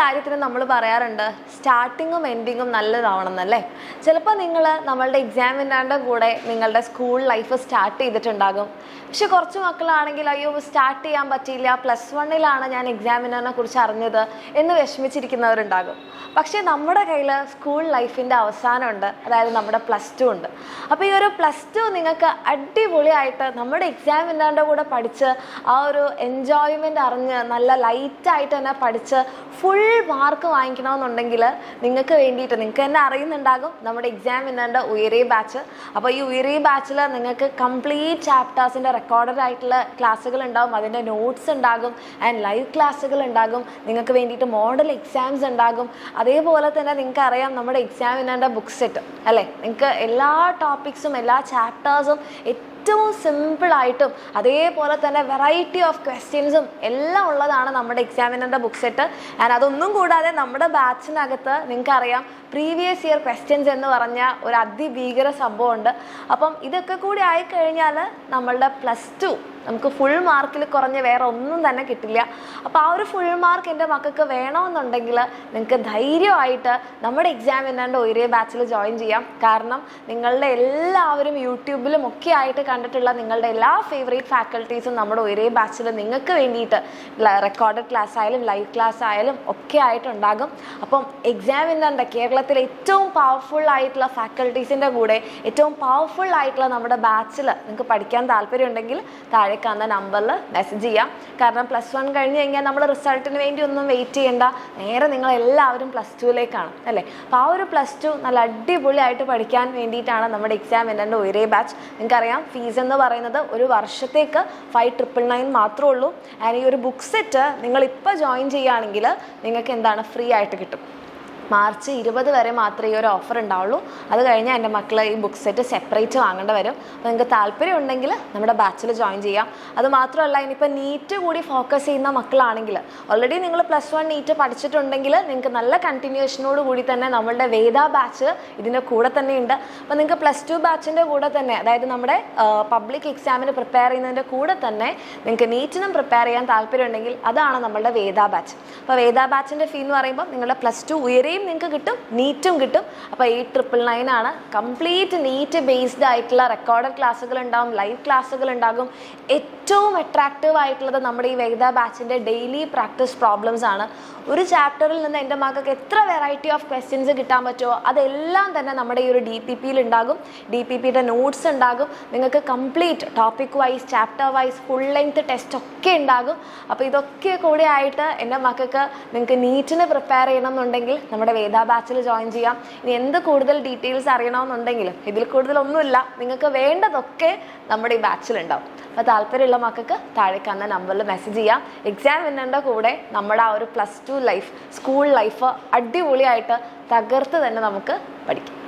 കാര്യത്തിന് നമ്മൾ പറയാറുണ്ട് സ്റ്റാർട്ടിങ്ങും എൻഡിങ്ങും നല്ലതാവണമെന്നല്ലേ. ചിലപ്പോൾ നിങ്ങൾ നമ്മളുടെ എക്സാമിനാൻ്റെ കൂടെ നിങ്ങളുടെ സ്കൂൾ ലൈഫ് സ്റ്റാർട്ട് ചെയ്തിട്ടുണ്ടാകും. പക്ഷെ കുറച്ച് മക്കളാണെങ്കിൽ അയ്യോ സ്റ്റാർട്ട് ചെയ്യാൻ പറ്റിയില്ല, +1 ഞാൻ എക്സാമിനറിനെ കുറിച്ച് അറിഞ്ഞത് എന്ന് വിഷമിച്ചിരിക്കുന്നവരുണ്ടാകും. പക്ഷേ നമ്മുടെ കയ്യിൽ സ്കൂൾ ലൈഫിൻ്റെ അവസാനമുണ്ട്, അതായത് നമ്മുടെ +2 ഉണ്ട്. അപ്പോൾ ഈ ഒരു +2 നിങ്ങൾക്ക് അടിപൊളിയായിട്ട് നമ്മുടെ എക്സാമിനറിൻ്റെ കൂടെ പഠിച്ച് ആ ഒരു എൻജോയ്മെൻ്റ് അറിഞ്ഞ് നല്ല ലൈറ്റായിട്ട് തന്നെ പഠിച്ച് ഫുൾ മാർക്ക് വാങ്ങിക്കണമെന്നുണ്ടെങ്കിൽ നിങ്ങൾക്ക് വേണ്ടിയിട്ട് നിങ്ങൾക്ക് തന്നെ അറിയുന്നുണ്ടാകും നമ്മുടെ എക്സാമിനറിൻ്റെ ഉയരേ ബാച്ച്. അപ്പോൾ ഈ ഉയരേ ബാച്ചിൽ നിങ്ങൾക്ക് കംപ്ലീറ്റ് ചാപ്റ്റേഴ്സിൻ്റെ റെക്കോർഡഡ് ആയിട്ടുള്ള ക്ലാസ്സുകൾ ഉണ്ടാകും, അതിൻ്റെ നോട്ട്സ് ഉണ്ടാകും ആൻഡ് ലൈവ് ക്ലാസ്സുകൾ ഉണ്ടാകും. നിങ്ങൾക്ക് വേണ്ടിയിട്ട് മോഡൽ എക്സാംസ് ഉണ്ടാകും. അതേപോലെ തന്നെ നിങ്ങൾക്ക് അറിയാം നമ്മുടെ എക്സാമിനറിൻ്റെ ബുക്ക് സെറ്റ് അല്ലേ. നിങ്ങൾക്ക് എല്ലാ ടോപ്പിക്സും എല്ലാ ചാപ്റ്റേഴ്സും ഏറ്റവും സിമ്പിളായിട്ടും അതേപോലെ തന്നെ വെറൈറ്റി ഓഫ് ക്വസ്റ്റ്യൻസും എല്ലാം ഉള്ളതാണ് നമ്മുടെ എക്സാമിനറിൻ്റെ ബുക്ക് സെറ്റ്. ആൻഡ് അതൊന്നും കൂടാതെ നമ്മുടെ ബാച്ചിനകത്ത് നിങ്ങൾക്കറിയാം പ്രീവിയസ് ഇയർ ക്വസ്റ്റ്യൻസ് എന്ന് പറഞ്ഞ ഒരു അതിഭീകര സംഭവമുണ്ട്. അപ്പം ഇതൊക്കെ കൂടി ആയിക്കഴിഞ്ഞാൽ നമ്മളുടെ +2 നമുക്ക് ഫുൾ മാർക്കിൽ കുറഞ്ഞ് വേറെ ഒന്നും തന്നെ കിട്ടില്ല. അപ്പോൾ ആ ഒരു ഫുൾ മാർക്ക് എൻ്റെ മക്കൾക്ക് വേണമെന്നുണ്ടെങ്കിൽ നിങ്ങൾക്ക് ധൈര്യമായിട്ട് നമ്മുടെ എക്സാമിനറിൻ്റെ ഒരേ ബാച്ചിൽ ജോയിൻ ചെയ്യാം. കാരണം നിങ്ങളുടെ എല്ലാവരും യൂട്യൂബിലും ഒക്കെ ആയിട്ട് കണ്ടിട്ടുള്ള നിങ്ങളുടെ എല്ലാ ഫേവറേറ്റ് ഫാക്കൽറ്റീസും നമ്മുടെ ഒരേ ബാച്ചിൽ നിങ്ങൾക്ക് വേണ്ടിയിട്ട് റെക്കോർഡഡ് ക്ലാസ് ആയാലും ലൈവ് ക്ലാസ് ആയാലും ഒക്കെ ആയിട്ടുണ്ടാകും. അപ്പം എക്സാമിനറിൻ്റെ കേരളത്തിലെ ഏറ്റവും പവർഫുൾ ആയിട്ടുള്ള ഫാക്കൽറ്റീസിൻ്റെ കൂടെ ഏറ്റവും പവർഫുൾ ആയിട്ടുള്ള നമ്മുടെ ബാച്ചിൽ നിങ്ങൾക്ക് പഠിക്കാൻ താല്പര്യമുണ്ടെങ്കിൽ താഴെ കാണുന്ന നമ്പറിൽ മെസ്സേജ് ചെയ്യാം. കാരണം +1 കഴിഞ്ഞ് കഴിഞ്ഞാൽ നമ്മൾ റിസൾട്ടിന് വേണ്ടി ഒന്നും വെയിറ്റ് ചെയ്യേണ്ട, നേരെ നിങ്ങളെല്ലാവരും +2ലേക്കാണ് അല്ലേ. അപ്പോൾ ആ ഒരു +2 നല്ല അടിപൊളിയായിട്ട് പഠിക്കാൻ വേണ്ടിയിട്ടാണ് നമ്മുടെ എക്സാമിനറിൻ്റെ ഒരേ ബാച്ച്. നിങ്ങൾക്കറിയാം ഫീസ് എന്ന് പറയുന്നത് ഒരു വർഷത്തേക്ക് 5,999 മാത്രമേ ഉള്ളൂ. ആൻഡ് ഈ ഒരു ബുക്ക് സെറ്റ് നിങ്ങളിപ്പോൾ ജോയിൻ ചെയ്യുകയാണെങ്കിൽ നിങ്ങൾക്ക് എന്താണ് ഫ്രീ ആയിട്ട് കിട്ടും. മാർച്ച് 20 വരെ മാത്രമേ ഈ ഒരു ഓഫർ ഉണ്ടാവുള്ളൂ. അത് കഴിഞ്ഞാൽ എൻ്റെ മക്കൾ ഈ ബുക്ക് സെറ്റ് സെപ്പറേറ്റ് വാങ്ങേണ്ടി വരും. അപ്പോൾ നിങ്ങൾക്ക് താല്പര്യം ഉണ്ടെങ്കിൽ നമ്മുടെ ബാച്ചിൽ ജോയിൻ ചെയ്യാം. അത് മാത്രമല്ല ഇനിയിപ്പോൾ നീറ്റ് കൂടി ഫോക്കസ് ചെയ്യുന്ന മക്കളാണെങ്കിൽ ഓൾറെഡി നിങ്ങൾ +1 നീറ്റ് പഠിച്ചിട്ടുണ്ടെങ്കിൽ നിങ്ങൾക്ക് നല്ല കണ്ടിന്യൂഷനോട് കൂടി തന്നെ നമ്മളുടെ വേദ ബാച്ച് ഇതിൻ്റെ കൂടെ തന്നെ ഉണ്ട്. അപ്പോൾ നിങ്ങൾക്ക് +2 ബാച്ചിൻ്റെ കൂടെ തന്നെ, അതായത് നമ്മുടെ പബ്ലിക് എക്സാമിന് പ്രിപ്പയർ ചെയ്യുന്നതിൻ്റെ കൂടെ തന്നെ നിങ്ങൾക്ക് നീറ്റിനും പ്രിപ്പയർ ചെയ്യാൻ താല്പര്യം ഉണ്ടെങ്കിൽ അതാണ് നമ്മളുടെ വേദ ബാച്ച്. അപ്പോൾ വേദ ബാച്ചിൻ്റെ ഫീ എന്ന് പറയുമ്പോൾ നിങ്ങളുടെ +2 ഉയരെയും നിങ്ങൾക്ക് കിട്ടും, നീറ്റും കിട്ടും. അപ്പോൾ 8,999 ആണ്. കംപ്ലീറ്റ് നീറ്റ് ബേസ്ഡ് ആയിട്ടുള്ള റെക്കോർഡഡ് ക്ലാസ്സുകൾ ഉണ്ടാകും, ലൈവ് ക്ലാസ്സുകൾ ഉണ്ടാകും. ഏറ്റവും അട്രാക്റ്റീവ് ആയിട്ടുള്ളത് നമ്മുടെ ഈ വേദ ബാച്ചിൻ്റെ ഡെയിലി പ്രാക്ടീസ് പ്രോബ്ലംസ് ആണ്. ഒരു ചാപ്റ്ററിൽ നിന്ന് എൻ്റെ മക്കൾക്ക് എത്ര വെറൈറ്റി ഓഫ് ക്വസ്റ്റ്യൻസ് കിട്ടാൻ പറ്റുമോ അതെല്ലാം തന്നെ നമ്മുടെ ഈ ഒരു DPPയിൽ ഉണ്ടാകും. DPPയുടെ നോട്ട്സ് ഉണ്ടാകും. നിങ്ങൾക്ക് complete topic wise chapter wise full length test ഒക്കെ ഉണ്ടാകും. അപ്പോൾ ഇതൊക്കെ കൂടെ ആയിട്ട് എൻ്റെ മക്കൾക്ക് നിങ്ങൾക്ക് നീറ്റിന് പ്രിപ്പയർ ചെയ്യണമെന്നുണ്ടെങ്കിൽ നമ്മുടെ വേദ ബാച്ചിൽ ജോയിൻ ചെയ്യാം. ഇനി എന്ത് കൂടുതൽ ഡീറ്റെയിൽസ് അറിയണമെന്നുണ്ടെങ്കിലും ഇതിൽ കൂടുതലൊന്നുമില്ല, നിങ്ങൾക്ക് വേണ്ടതൊക്കെ നമ്മുടെ ഈ ബാച്ചിലുണ്ടാവും. അപ്പോൾ താല്പര്യമുള്ള മക്കൾക്ക് താഴെ കാണുന്ന നമ്പറിൽ മെസ്സേജ് ചെയ്യാം. എക്സാമിനറിൻ്റെ കൂടെ നമ്മുടെ ആ ഒരു +2 ലൈഫ് സ്കൂൾ ലൈഫ് അടിപൊളിയായിട്ട് തകർത്ത് തന്നെ നമുക്ക് പഠിക്കാം.